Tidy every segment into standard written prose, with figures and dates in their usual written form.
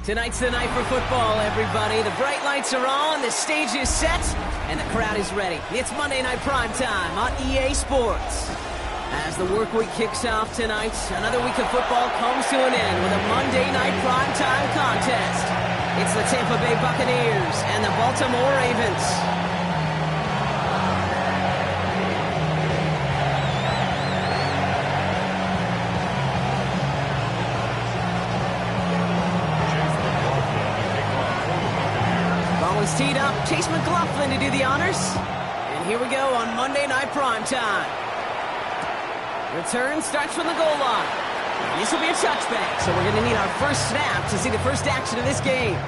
Tonight's the night for football, everybody. The bright lights are on, the stage is set, and the crowd is ready. It's Monday Night Primetime on EA Sports. As the work week kicks off tonight, another week of football comes to an end with a Monday Night Primetime contest. It's the Tampa Bay Buccaneers and the Baltimore Ravens. Is teed up, Chase McLaughlin to do the honors. And here we go on Monday Night Primetime. Return starts from the goal line. And this will be a touchback, so we're going to need our first snap to see the first action of this game.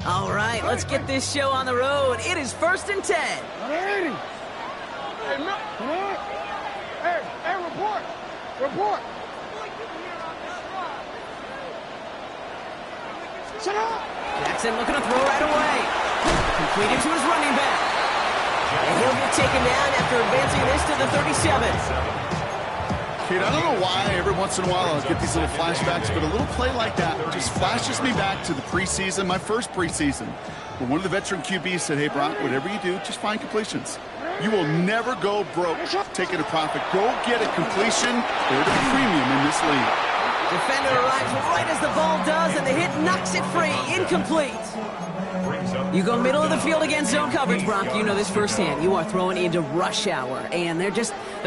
All right, let's get this show on the road. It is 1st and 10. Hey, report. Shut up. Jackson looking to throw right away. Completed to his running back. And he'll get taken down after advancing this to the 37. Kate, I don't know why every once in a while I'll get these little flashbacks, but a little play like that just flashes me back to the preseason, my first preseason, where one of the veteran QBs said, hey, Brock, whatever you do, just find completions. You will never go broke taking a profit. Go get a completion. They're the premium in this league. Defender arrives right as the ball does, and the hit knocks it free. Incomplete. You go middle of the field against zone coverage, Brock. You know this firsthand. You are throwing into rush hour, and there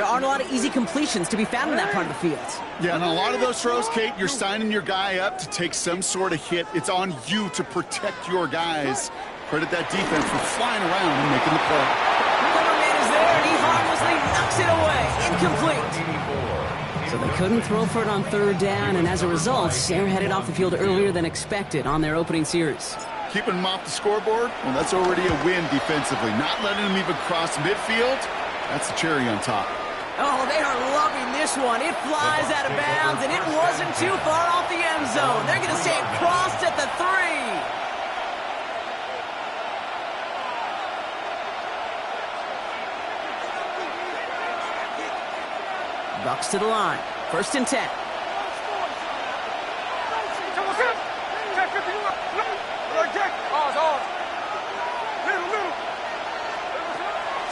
aren't a lot of easy completions to be found in that part of the field. Yeah, and a lot of those throws, Kate, you're signing your guy up to take some sort of hit. It's on you to protect your guys. Credit that defense for flying around and making the play. Coverman is there, and he harmlessly knocks it away. Incomplete. So they couldn't throw for it on 3rd down, and as a result, they're headed off the field earlier than expected on their opening series. Keeping them off the scoreboard, well, that's already a win defensively. Not letting them even cross midfield, that's the cherry on top. Oh, they are loving this one. It flies out of bounds, and it wasn't too far off the end zone. They're going to say it crossed at the 3. Bucks to the line. 1st and 10.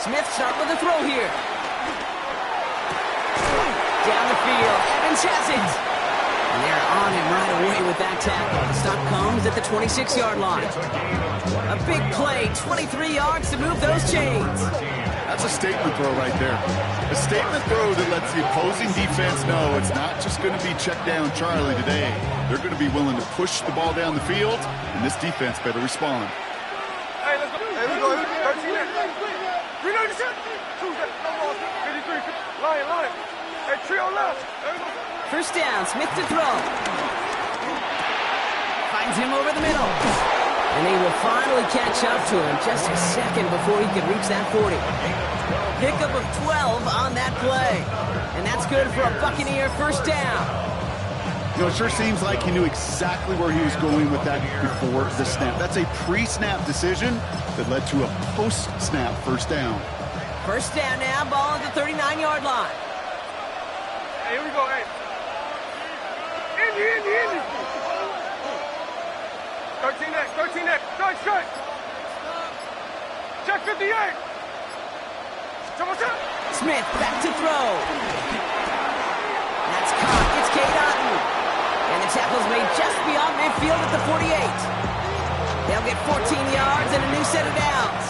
Smith start with a throw here. Down the field. Evans has it. And they're on him right away with that tackle. The stop comes at the 26-yard line. A big play. 23 yards to move those chains. That's a statement throw right there. A statement throw that lets the opposing defense know it's not just going to be check down Charlie today. They're going to be willing to push the ball down the field, and this defense better respond. Hey, let's go. Hey, we go. 13. Reload the shot. Tuesday. No more. 53. Line. Hey, trio left. 1st down. Smith to throw. Finds him over the middle. And he will finally catch up to him just a second before he can reach that 40. Pickup of 12 on that play. And that's good for a Buccaneer 1st down. You know, it sure seems like he knew exactly where he was going with that before the snap. That's a pre-snap decision that led to a post-snap 1st down. 1st down now, ball at the 39-yard line. Hey, here we go, hey. Indy. 13X. Strike. Check 58. Smith back to throw. That's caught. It's Cade Otton. And the tackle's made just beyond midfield at the 48. They'll get 14 yards and a new set of downs.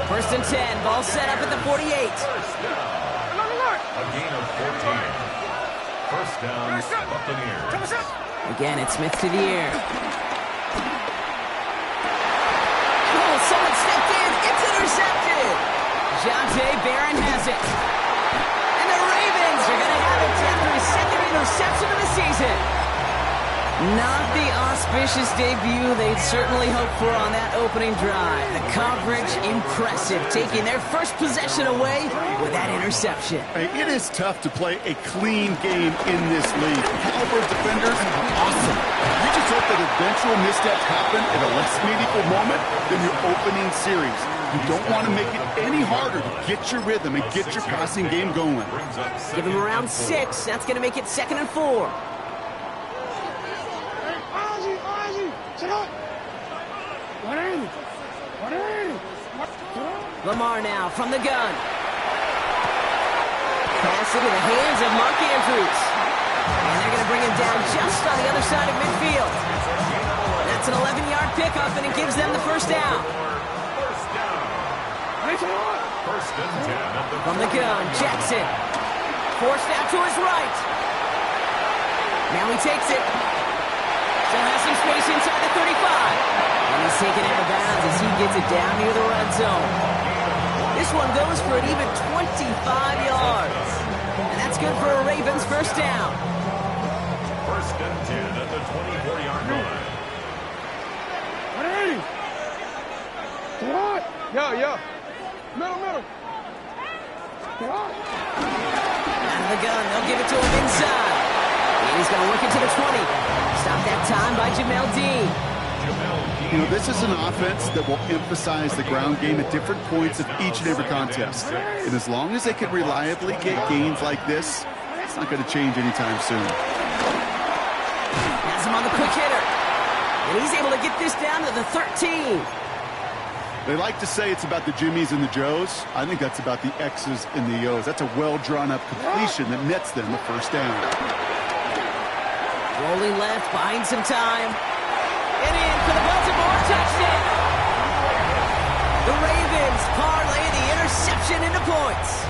1st and 10. Ball set up at the 48. A gain of 14. 1st down, Buccaneers. Again, it's Smith to the air. Oh, someone stepped in. It's intercepted. Jonte Barron has it. And the Ravens are going to have it after his 2nd interception of the season. Not the auspicious debut they'd certainly hoped for on that opening drive. The coverage, impressive, taking their first possession away with that interception. Hey, it is tough to play a clean game in this league. Caliber defenders, awesome. You just hope that eventual missteps happen at a less meaningful moment than your opening series. You don't want to make it any harder to get your rhythm and get your passing game going. Give him around 6. That's going to make it 2nd and 4. Lamar now from the gun. Pass into the hands of Mark Andrews. And they're going to bring him down just on the other side of midfield. That's an 11-yard pickup, and it gives them the first down. First and 10. From the gun, Jackson. Forced out to his right. Now he takes it. Still has some space inside the 35. And he's taken out of bounds as he gets it down near the red zone. This one goes for an even 25 yards. And that's good for a Ravens first down. First and 10 at the 24-yard line. Yo. Middle. Out of the gun, they'll give it to him inside. And he's going to work it to the 20. Stop that time by Jamel Dean. You know, this is an offense that will emphasize the ground game at different points of each and every contest. And as long as they can reliably get gains like this, it's not going to change anytime soon. Has him on the quick hitter. And he's able to get this down to the 13. They like to say it's about the Jimmies and the Joes. I think that's about the X's and the O's. That's a well-drawn-up completion that nets them the first down. Rolling left, buying some time. And in for the Baltimore touchdown. The Ravens parlay the interception into points.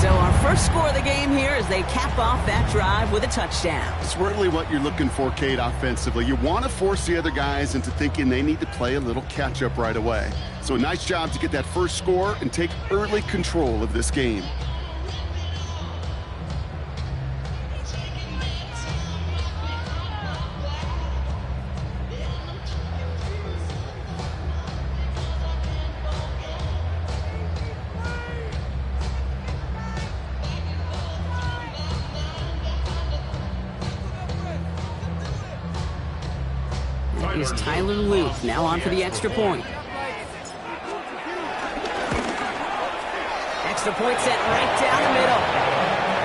So our first score of the game here as they cap off that drive with a touchdown. It's really what you're looking for, Kate, offensively. You want to force the other guys into thinking they need to play a little catch-up right away. So a nice job to get that first score and take early control of this game. Is Tyler Luke now on for the extra point. Extra point set right down the middle.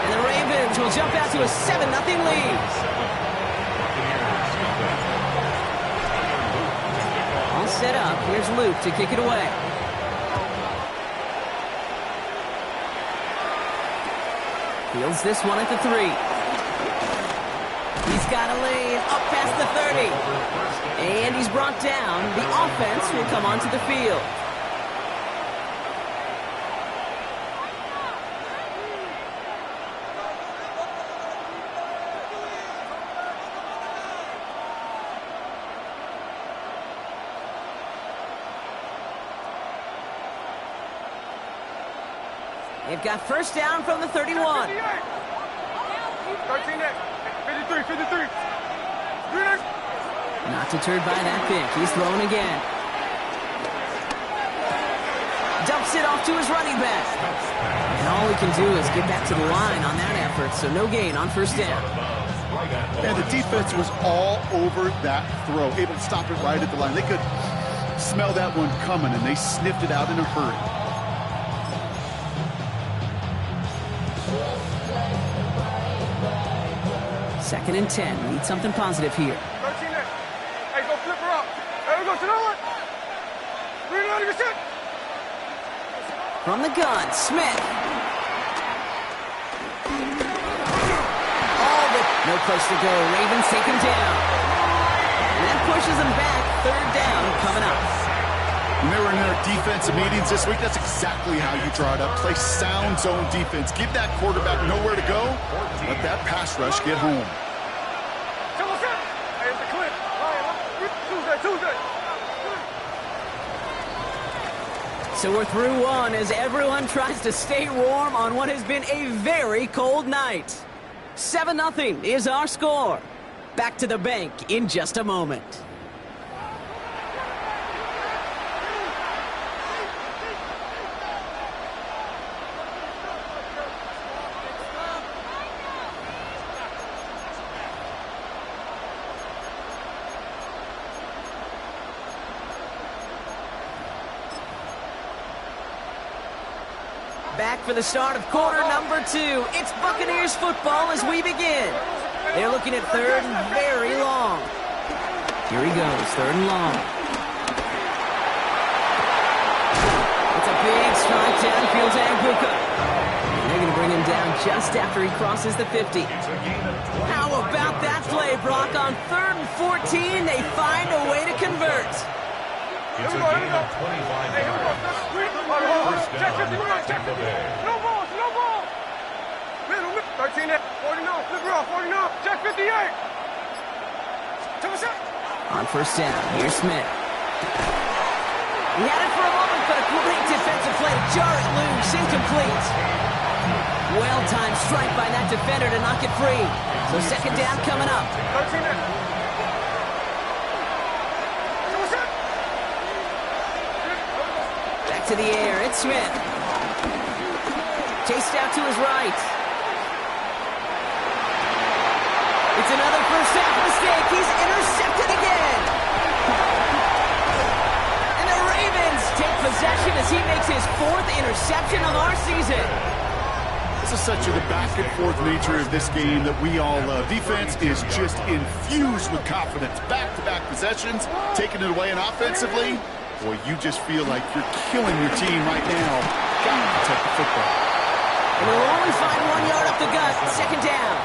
And the Ravens will jump out to a 7-0 lead. All set up. Here's Luke to kick it away. Fields this one at the 3. He's got a lane up past the 30. And he's brought down. The offense will come onto the field. They've got first down from the 31. 13 next. 53. Not deterred by that pick. He's throwing again. Dumps it off to his running back. And all he can do is get back to the line on that effort, so no gain on first down. And the defense was all over that throw, able to stop it right at the line. They could smell that one coming, and they sniffed it out in a hurry. Second and 10. Need something positive here. 13 next. Hey, go flip her up. There we go. To the one. 390%. From the gun, Smith. No place to go. Ravens take him down. And that pushes him back. Third down coming up. When they were in their defensive meetings this week, that's exactly how you draw it up. Play sound zone defense. Give that quarterback nowhere to go. Let that pass rush get home. Tuesday. So we're through one as everyone tries to stay warm on what has been a very cold night. 7-0 is our score. Back to the bank in just a moment. Back for the start of quarter number 2. It's Buccaneers football as we begin. They're looking at third and very long. Here he goes, third and long. It's a big strike downfield to Aguka. And they're going to bring him down just after he crosses the 50. How about that play, Brock? On third and 14, they find a way to convert. It's a gain of 25 yards. First down, Tampa Bay. No ball, no ball. 13 at 49, flip around, 49, check 58. On first down, here's Smith. He had it for a moment, but a great defensive play to jar it loose, incomplete. Well-timed strike by that defender to knock it free. So second down coming up. 13 at. To the air, it's Smith. Chased out to his right. It's another first half mistake. He's intercepted again. And the Ravens take possession as he makes his 4th interception of our season. This is such the back-and-forth nature of this game that we all love. Defense is just infused with confidence. Back-to-back possessions, taking it away, and offensively, boy, you just feel like you're killing your team right now. Gotta protect the football. And they'll only find 1 yard up the gut. Second down.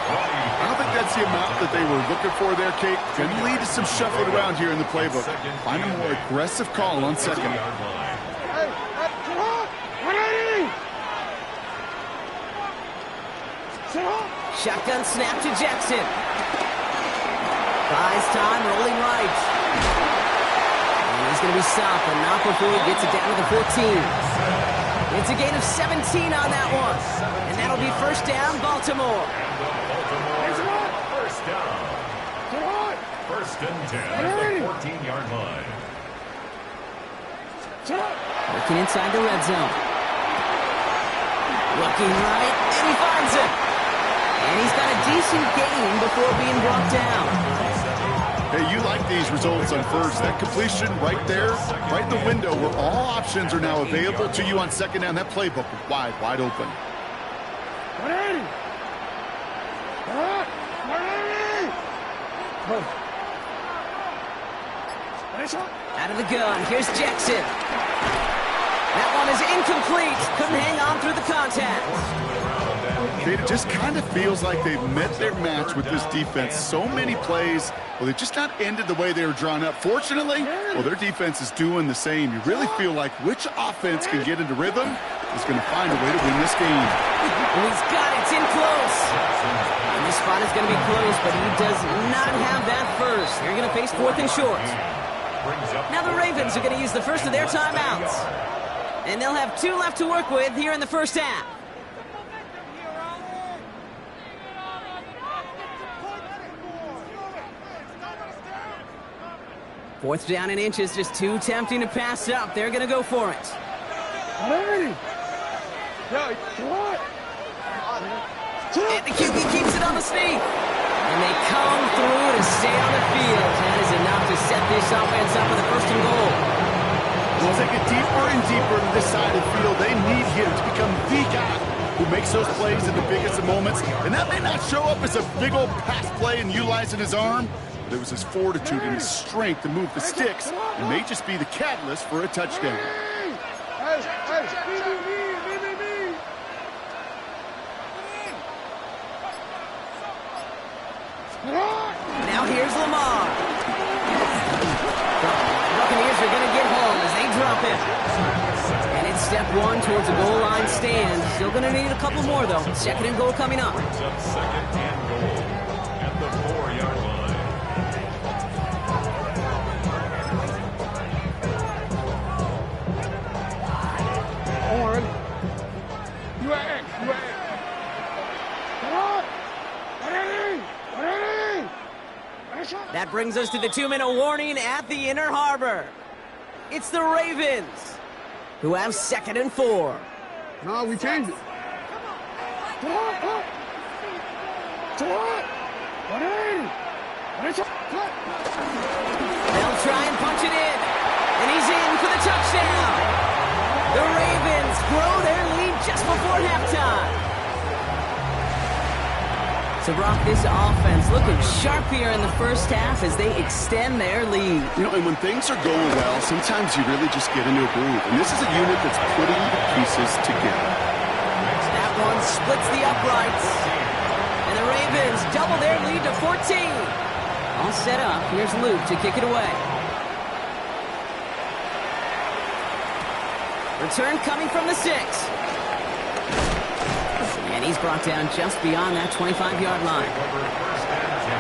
I don't think that's the amount that they were looking for there, Kate. Going to lead to some shuffling around here in the playbook. Find a more aggressive call on second. Shotgun snap to Jackson. Buys time, rolling right. He's going to be stopped, but not before he gets it down to the 14. It's a gain of 17 on that one. And that'll be first down, Baltimore. First down. First and 10 at the 14-yard line. Working inside the red zone. Looking right, and he finds it. And he's got a decent gain before being brought down. Hey, you like these results on first. That completion right there, right in the window where all options are now available to you on second down. That playbook is wide open. Out of the gun, here's Jackson. That one is incomplete. Couldn't hang on through the contact. It just kind of feels like they've met their match with this defense. So many plays, well, they've just not ended the way they were drawn up. Fortunately, well, their defense is doing the same. You really feel like which offense can get into rhythm is going to find a way to win this game. Well, he's got it. It's in close. And this spot is going to be close, but he does not have that first. They're going to face 4th and short. Now the Ravens are going to use the first of their timeouts. And they'll have 2 left to work with here in the first half. Fourth down in inches, just too tempting to pass up. They're going to go for it. And the QB keeps it on the sneak. And they come through to stay on the field. That is enough to set this offense up with a first and goal. As they get deeper and deeper into this side of the field, they need him to become the guy who makes those plays in the biggest of moments. And that may not show up as a big old pass play and utilizing his arm, but it was his fortitude and his strength to move the sticks and may just be the catalyst for a touchdown. Now here's Lamar. Buccaneers are going to get home as they drop him. And it's step 1 towards a goal line stand. Still going to need a couple more, though. Second and goal coming up. Second and goal at the 4-yard line. You at X. Come on. That brings us to the 2-minute warning at the Inner Harbor. It's the Ravens, who have 2nd and 4. No, we changed it. They'll try and punch it in, and he's in for the touchdown. The Ravens grow their lead just before halftime. So, Brock, this offense looking sharp here in the first half as they extend their lead. You know, and when things are going well, sometimes you really just get into a groove. And this is a unit that's putting the pieces together. That one splits the uprights. And the Ravens double their lead to 14. All set up. Here's Luke to kick it away. Return coming from the 6. And he's brought down just beyond that 25-yard line. First and 10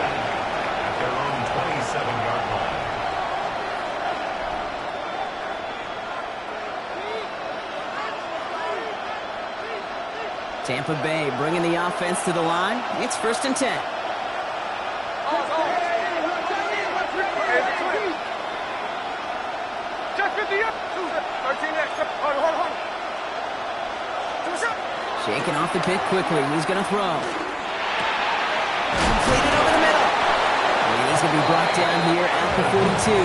at their own 27-yard line. Tampa Bay bringing the offense to the line. It's 1st and 10. Shaking off the pick quickly. He's going to throw. Completed over the middle. And he's going to be brought down here at the 42.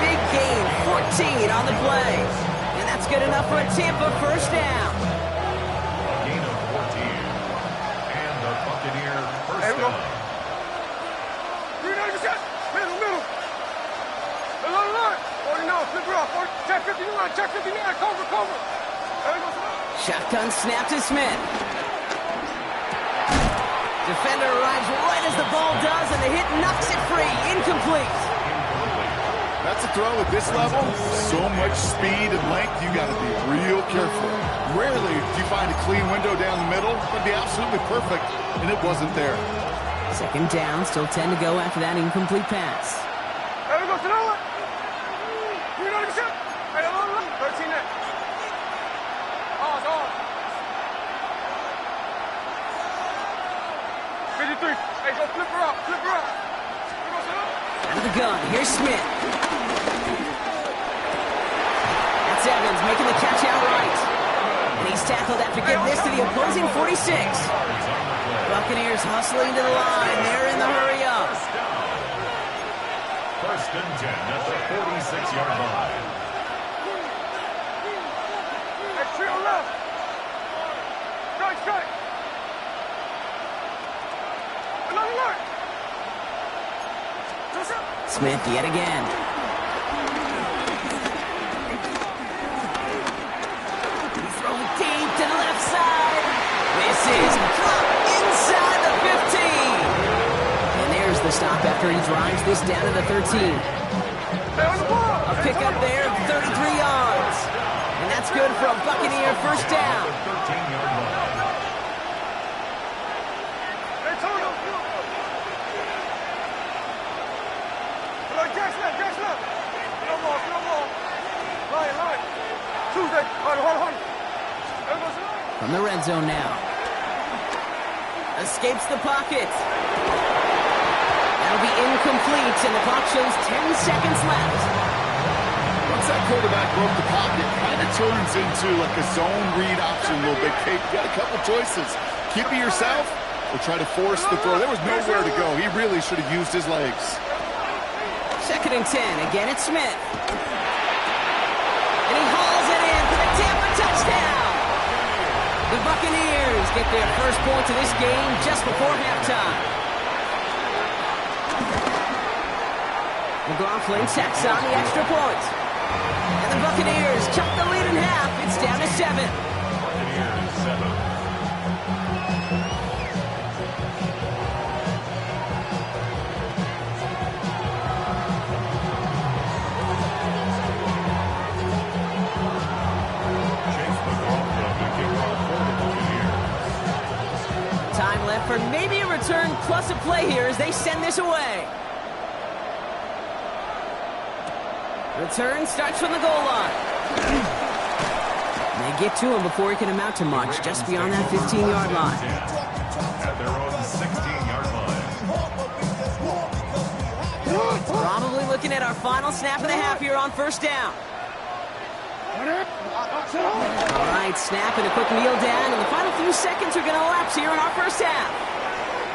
Big gain, 14 on the play. And that's good enough for a Tampa first down. A gain of 14. And the Buccaneer first down. Middle. Flip her off. Check 59, cover. Shotgun snap to Smith. Defender arrives right as the ball does, and the hit knocks it free. Incomplete. That's a throw at this level. So much speed and length, you got to be real careful. Rarely do you find a clean window down the middle. It'd be absolutely perfect, and it wasn't there. 2nd down, still 10 to go after that incomplete pass. 13 next. 53. Hey, go flip her up. Out of the gun, here's Smith. That's Evans making the catch outright. And he's tackled after getting this to the opposing 46. Buccaneers hustling to the line. They're in the hurry up. First and 10 at the 46-yard line. Hey, trio left. Strike. Another line. Smith yet again. Throw deep to the left side. This is dropped inside the 15. And there's the stop after he drives this down to the 13. A pickup there of 33 yards. And that's good for a Buccaneer first down. 13-yard line. Hey, Toto. Jack's left. No more. Line. Tuesday. Hold. From the red zone now. Escapes the pocket. That'll be incomplete, and the clock shows 10 seconds left. Once that quarterback broke the pocket, kind of turns into like a zone read option a little bit. Kate, you got a couple choices. Keep it yourself or try to force the throw. There was nowhere to go. He really should have used his legs. 2nd and 10. Again, it's Smith. And he hauls it in for the Tampa touchdown. The Buccaneers get their first point of this game just before halftime. McLaughlin tacks on the extra point. And the Buccaneers cut the lead in half. It's down to 7. Buccaneers 7. Time left for maybe a return plus a play here as they send this away. Return starts from the goal line. And they get to him before he can amount to much, just beyond that 15-yard line. At their own 16-yard line. looking at our final snap of the half here on first down. All right, snap and a quick kneel down, and the final few seconds are going to elapse here in our first half.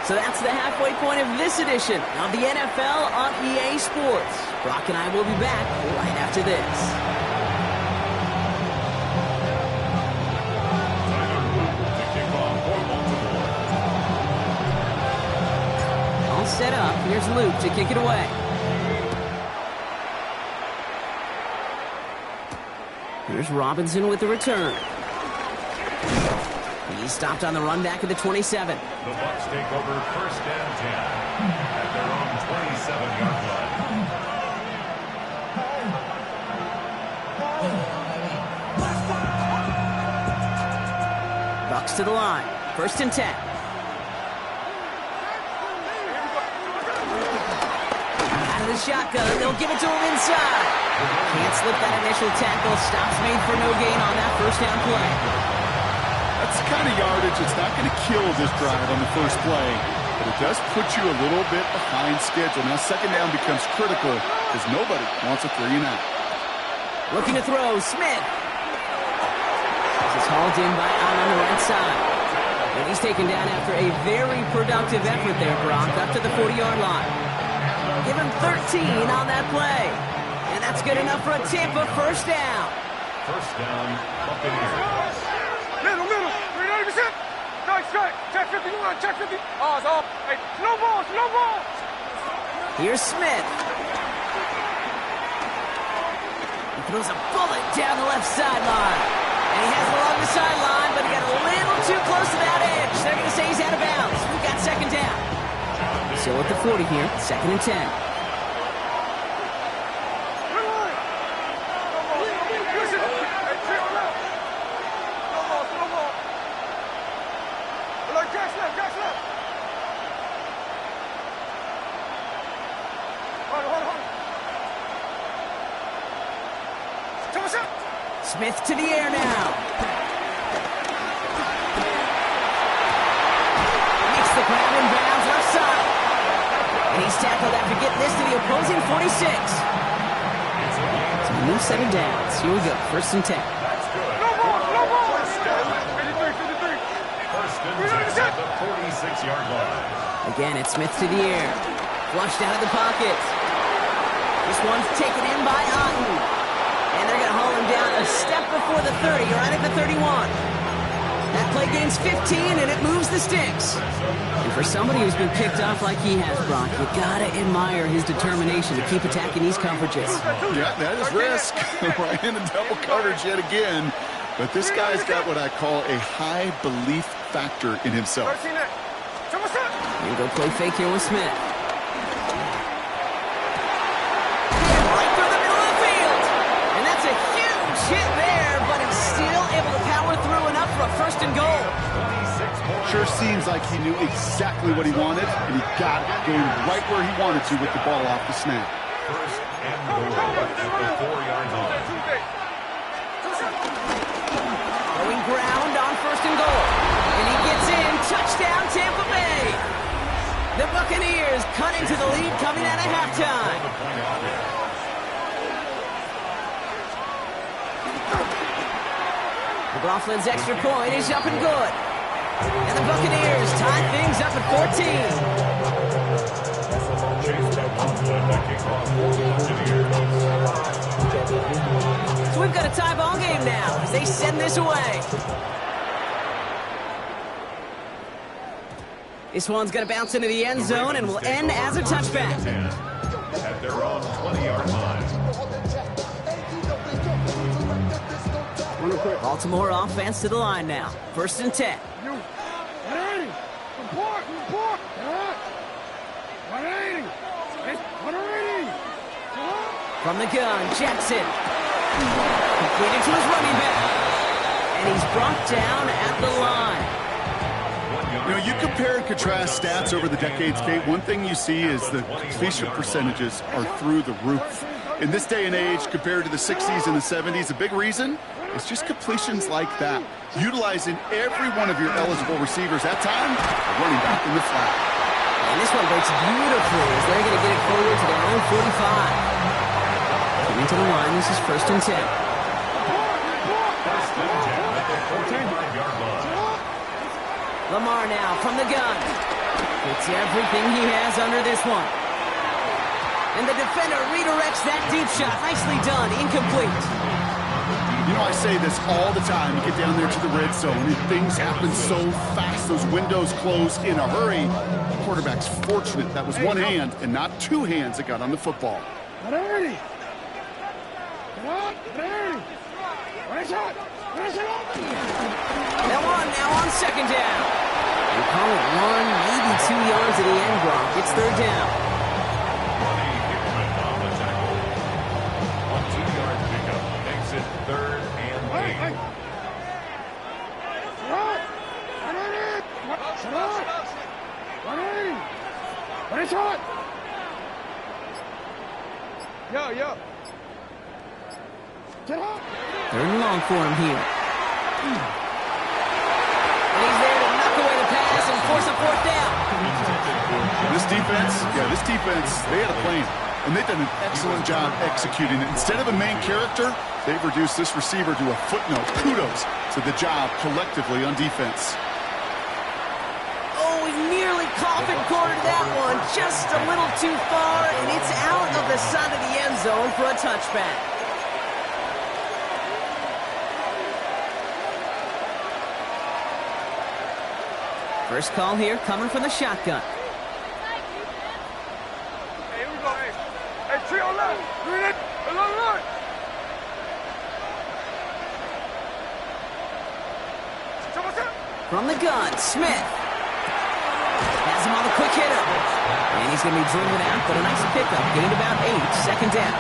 So that's the halfway point of this edition of the NFL on EA Sports. Brock and I will be back right after this. All set up. Here's Luke to kick it away. Here's Robinson with the return. He's stopped on the run back at the 27. The Bucs take over first and 10 at their own 27-yard line. Bucs to the line. First and 10. Out of the shotgun. They'll give it to him inside. Can't slip that initial tackle. Stops made for no gain on that first down play. That's the kind of yardage it's not going to kill this drive on the first play, but it does put you a little bit behind schedule. Now second down becomes critical because nobody wants a 3-and-out. Looking to throw, Smith. This is hauled in by Allen on the right side. And he's taken down after a very productive effort there, Brock, up to the 40-yard line. Give him 13 on that play. And that's good enough for a Tampa first down. First down, Buccaneers. Middle. 390%. Nice strike. Check 51. Check 50. Oh, it's off. Hey, slow ball. Here's Smith. He throws a bullet down the left sideline. And he has it along the sideline, but he got a little too close to that edge. They're going to say he's out of bounds. We've got second down. Still at the 40 here. Second and 10. Smith to the air now. Makes the grab in bounds left side. And he's tackled after getting this to the opposing 46. So a new set of downs. Here we go. First and 10. No ball. 53. First and 10 at the 46-yard line. Again, it's Smith to the air. Flushed out of the pocket. This one's taken in by Otten. And they're going to haul him down a step before the 30, right at the 31. That play gains 15, and it moves the sticks. And for somebody who's been picked off like he has, Brock, you got to admire his determination to keep attacking these coverages. Yeah, that is risk. Right into double coverage yet again. But this guy's got what I call a high belief factor in himself. Here we go, play fake here with Smith. Hit there, but he's still able to power through enough for a first and goal. Sure seems like he knew exactly what he wanted, and he got it going right where he wanted to with the ball off the snap. First and goal at the 4-yard line. Going ground on first and goal. And he gets in. Touchdown, Tampa Bay. The Buccaneers cut into the lead coming out of halftime. McLaughlin's extra point is up and good. And the Buccaneers tie things up at 14. So we've got a tie ball game now as they send this away. This one's going to bounce into the end zone and will end as a touchback. At their own 20-yard line. Baltimore offense to the line now. First and 10. From the gun, Jackson. Completed to his running back. And he's brought down at the line. You know, you compare and contrast stats over the decades, Kate. One thing you see is the completion percentages are through the roof. In this day and age, compared to the 60s and the 70s, a big reason is just completions like that. Utilizing every one of your eligible receivers. That time, running back in the flat. And this one breaks beautifully as they're going to get it forward to their own 45. Coming to the line, this is 1st and 10. Lamar now from the gun. Gets everything he has under this one. And the defender redirects that deep shot. Nicely done. Incomplete. You know, I say this all the time. You get down there to the red zone, and things happen so fast. Those windows close in a hurry. The quarterback's fortunate that was one hand and not two hands that got on the football. Now on 2nd down. We call it 1, maybe 2 yards at the end, Gronk. It's 3rd down. On 2-yard pickup makes it 3rd and 8. Yo. 3rd and long for him here. And he's there to knock away the pass and force a 4th down. This defense, they had a plan, and they've done an excellent job executing it. Instead of a main character, they've reduced this receiver to a footnote. Kudos to the job collectively on defense. Oh, he nearly coffin cornered that one. Just a little too far, and it's out of the side of the end zone for a touchback. First call here coming from the shotgun. Hey, here we go. Hey, trio left. Green it. Along. From the gun, Smith. Has him on the quick hitter. And he's going to be driven out, but a nice pickup. Gained about 8. 2nd down.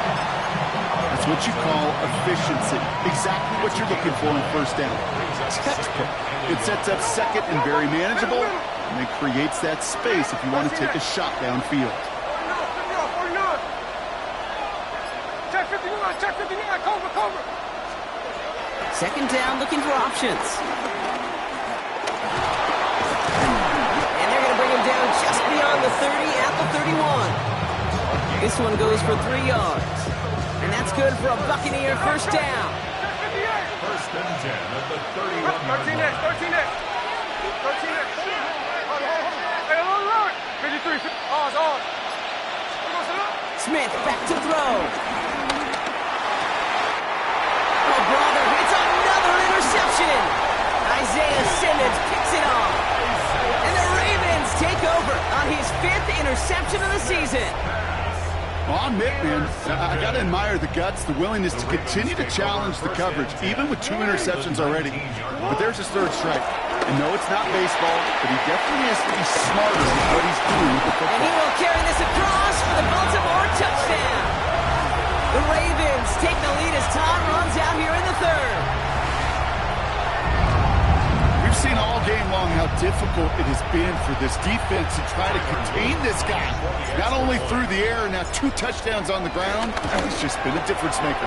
That's what you call efficiency. Exactly what you're looking for in 1st down. Textbook. It sets up 2nd and very manageable, and it creates that space if you want to take a shot downfield. Check 59, cover. 2nd down, looking for options. And they're going to bring him down just beyond the 30 at the 31. This one goes for 3 yards. And that's good for a Buccaneer 1st down. 1st and 10 at the 31-yard 13 line. 13 Hey, along. 53. On. Smith back to throw. Oh, brother, it's another interception. Isaiah Simmons picks it off. And the Ravens take over on his 5th interception of the season. Well, I'll admit, man, I got to admire the guts, the willingness to continue to challenge the coverage, even with 2 interceptions already. But there's his 3rd strike. And no, it's not baseball, but he definitely has to be smarter with what he's doing with the football. And he will carry this across for the Baltimore touchdown. The Ravens take the lead as time runs out here in the 3rd. We've seen all game long how difficult it has been for this defense to try to contain this guy. Not only through the air, now 2 touchdowns on the ground. He's just been a difference maker.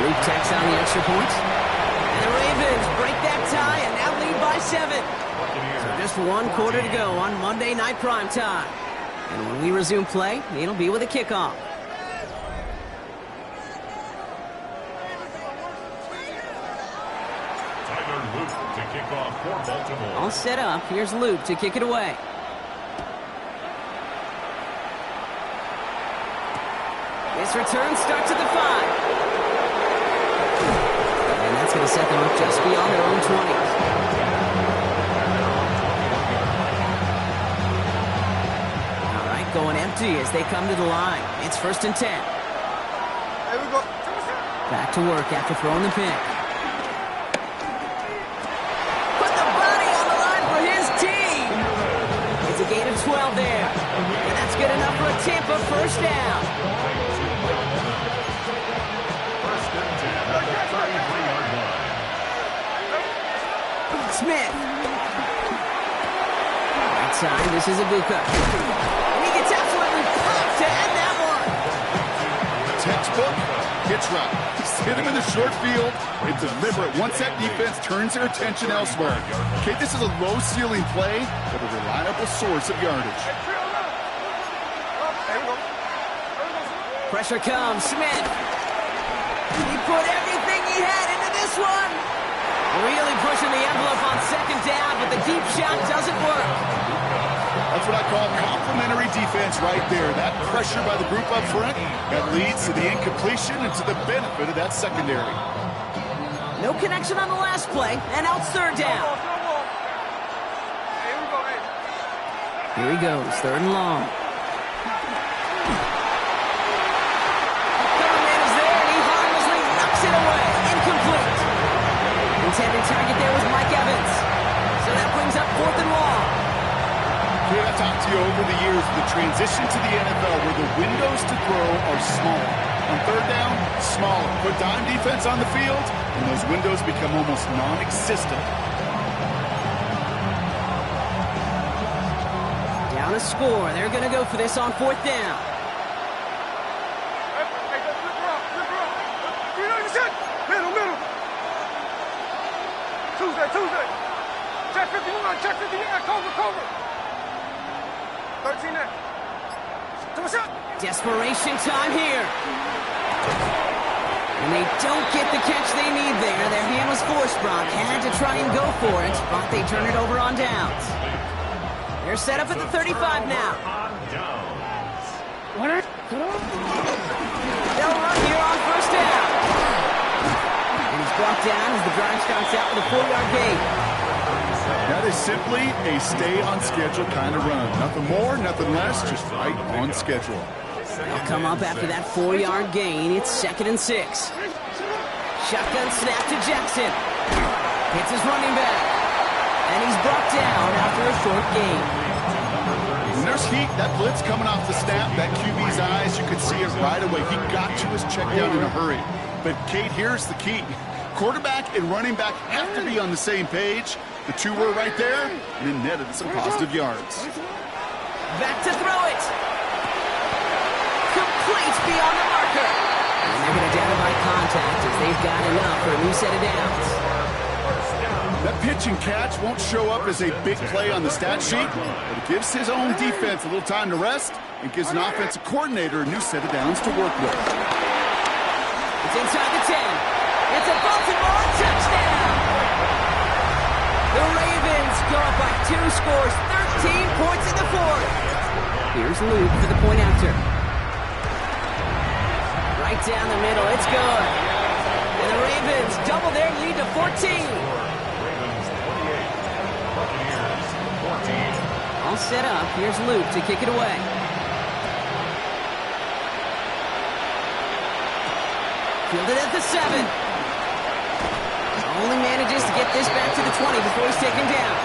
Luke tacks on the extra point. And the Ravens break that tie and now lead by 7. So just 1 quarter to go on Monday Night Primetime. And when we resume play, it'll be with a kickoff. Tyler Luke to kick off for Baltimore. All set up. Here's Luke to kick it away. This return starts at the 5. And that's going to set them up just beyond their own 20. All right, going empty as they come to the line. It's 1st and 10. Here we go. Back to work after throwing the pick. Put the body on the line for his team. It's a gain of 12 there. And that's good enough for a Tampa 1st down. Smith. Right side, this is Ibuka. And he gets absolutely popped to end that one. Textbook hitch route. Just hit him in the short field and deliver it. Once that defense turns their attention elsewhere. Okay, this is a low ceiling play, but a reliable source of yardage. Hey, trio left. Here we go. Pressure comes. Smith. He put everything he had into this one. Really pushing the envelope on second down, but the deep shot doesn't work. That's what I call complementary defense right there. That pressure by the group up front, that leads to the incompletion and to the benefit of that secondary. No connection on the last play, and now it's third down. Here we go, hey. Here he goes, third and long. Coverman is there, and he harmlessly knocks it away. Incomplete. Intended target there was Mike Evans. So that brings up fourth and long. Here, I've talked to you over the years, the transition to the NFL where the windows to throw are smaller. On third down, smaller. Put dime defense on the field, and those windows become almost non-existent. Down a score. They're going to go for this on fourth down. Hey, flip her up. Middle. Tuesday. Check 51, cover. 13 there. To a shot. Desperation time here. And they don't get the catch they need there. Their hand was forced, Brock. Had to try and go for it, but they turn it over on downs. They're set up at the 35 now. They'll run here on first down. And he's brought down as the drive starts out with a 4-yard gain. That is simply a stay-on-schedule kind of run. Nothing more, nothing less, just right on schedule. They'll come up after that 4-yard gain. It's 2nd and 6. Shotgun snap to Jackson. Hits his running back. And he's brought down after a short gain. When there's heat, that blitz coming off the snap, that QB's eyes, you could see it right away. He got to his check down in a hurry. But, Kate, here's the key. Quarterback and running back have to be on the same page. The two were right there, and it netted some positive yards. Back to throw it. Complete beyond the marker. And they're going to down by contact as they've got enough for a new set of downs. That pitch and catch won't show up as a big play on the stat sheet, but it gives his own defense a little time to rest and gives an offensive coordinator a new set of downs to work with. It's inside the 10. It's a Baltimore touchdown. The Ravens go up by 2 scores, 13 points in the fourth. Here's Luke for the point after. Right down the middle, it's good. And the Ravens double their lead to 14. All set up, here's Luke to kick it away. Fielded at the 7. Only manages to get this back to the 20 before he's taken down.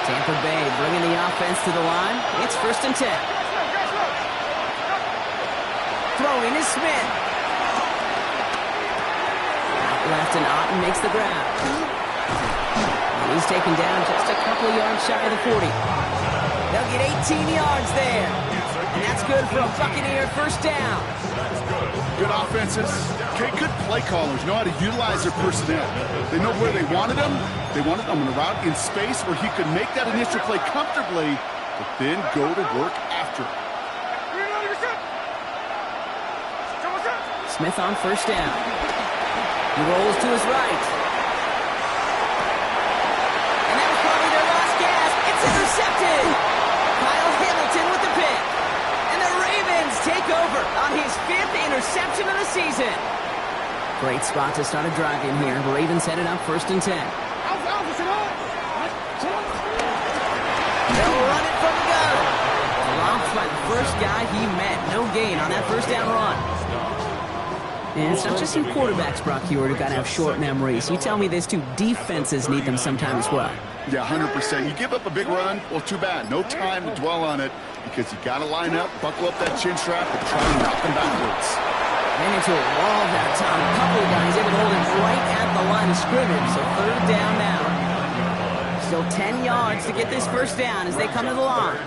Tampa Bay bringing the offense to the line. It's 1st and 10. Throwing is Smith. Out left and Otten makes the grab. And he's taken down just a couple yards shy of the 40. They'll get 18 yards there. And that's good for a Buccaneer first down. Good offenses. Okay, good play callers know how to utilize their personnel. They know where they wanted them. They wanted them on a route in space where he could make that initial play comfortably, but then go to work after. Smith on first down. He rolls to his right. And that was probably their last gasp. It's intercepted. Kyle Hamilton with the pick. And the Ravens take over on his 5th interception of the season. Great spot to start a drive in here. Ravens headed up 1st and 10. They'll run it from the gun. Dropped by the first guy he met. No gain on that first down run. And it's not just some quarterbacks, Brock Huard, who got to have short memories. You tell me this too, defenses need them sometimes as well. Yeah, 100%. You give up a big run, well, too bad. No time to dwell on it because you got to line up, buckle up that chin strap, and try and knock them backwards. Ran into a wall that time. A couple of guys able to hold him right at the line of scrimmage. So 3rd down now. Still 10 yards to get this first down as they come to the line.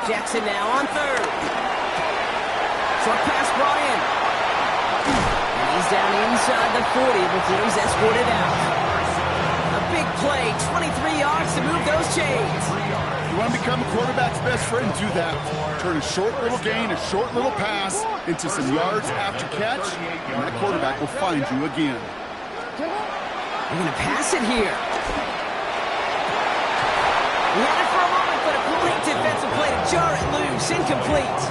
Jackson now on 3rd. falls down inside the 40 before he's escorted out. A big play, 23 yards to move those chains. You want to become a quarterback's best friend, do that. Turn a short little gain, a short little pass into some yards after catch, and that quarterback will find you again. They're going to pass it here. He had it for a moment, but a great defensive play to jar it loose. Incomplete.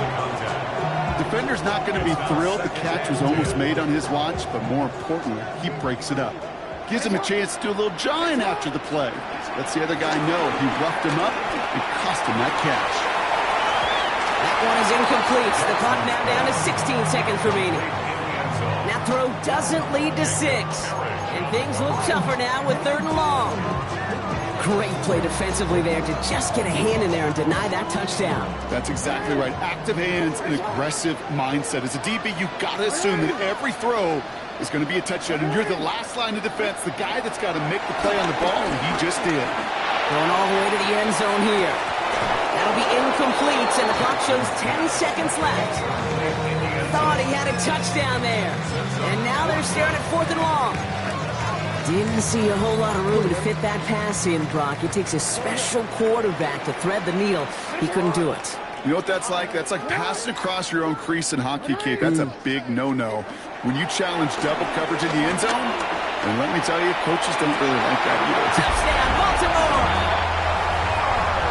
Defender's not going to be thrilled the catch was almost made on his watch, but more importantly, he breaks it up. Gives him a chance to do a little jawing after the play. Lets the other guy know he roughed him up and cost him that catch. That one is incomplete. The clock now down to 16 seconds remaining. That throw doesn't lead to 6. And things look tougher now with 3rd and long. Great play defensively there to just get a hand in there and deny that touchdown. That's exactly right. Active hands and aggressive mindset. As a DB, you've got to assume that every throw is going to be a touchdown. And you're the last line of defense, the guy that's got to make the play on the ball, and he just did. Going all the way to the end zone here. That'll be incomplete, and the clock shows 10 seconds left. Thought he had a touchdown there. And now they're staring at 4th and long. Didn't see a whole lot of room to fit that pass in, Brock. It takes a special quarterback to thread the needle. He couldn't do it. You know what that's like? That's like passing across your own crease in hockey, Kate. That's a big no-no. When you challenge double coverage in the end zone, and let me tell you, coaches don't really like that either. Touchdown, Baltimore!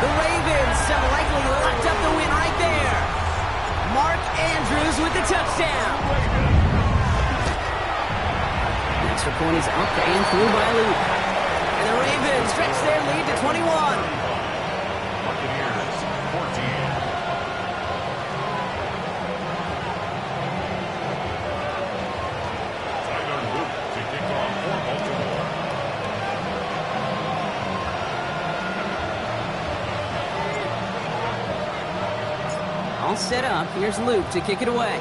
The Ravens have likely locked up the win right there. Mark Andrews with the touchdown. Extra point is up and through by Luke. And the Ravens stretch their lead to 21. Buccaneers 14. Tyler Luke to kick off for Baltimore. All set up. Here's Luke to kick it away.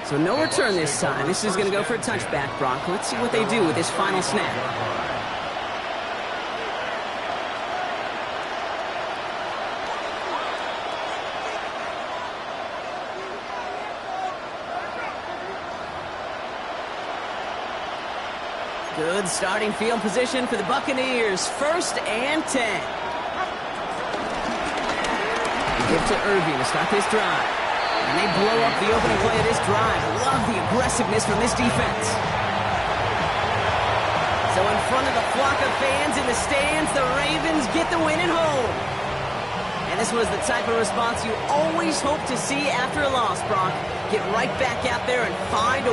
So no return this time. This is going to go for a touchback, Brock. Let's see what they do with this final snap. Good starting field position for the Buccaneers. 1st and 10. They give to Irving to start this drive. And they blow up the opening play of this drive. Love the aggressiveness from this defense. So in front of the flock of fans in the stands, the Ravens get the win at home. And this was the type of response you always hope to see after a loss, Brock. Get right back out there and find a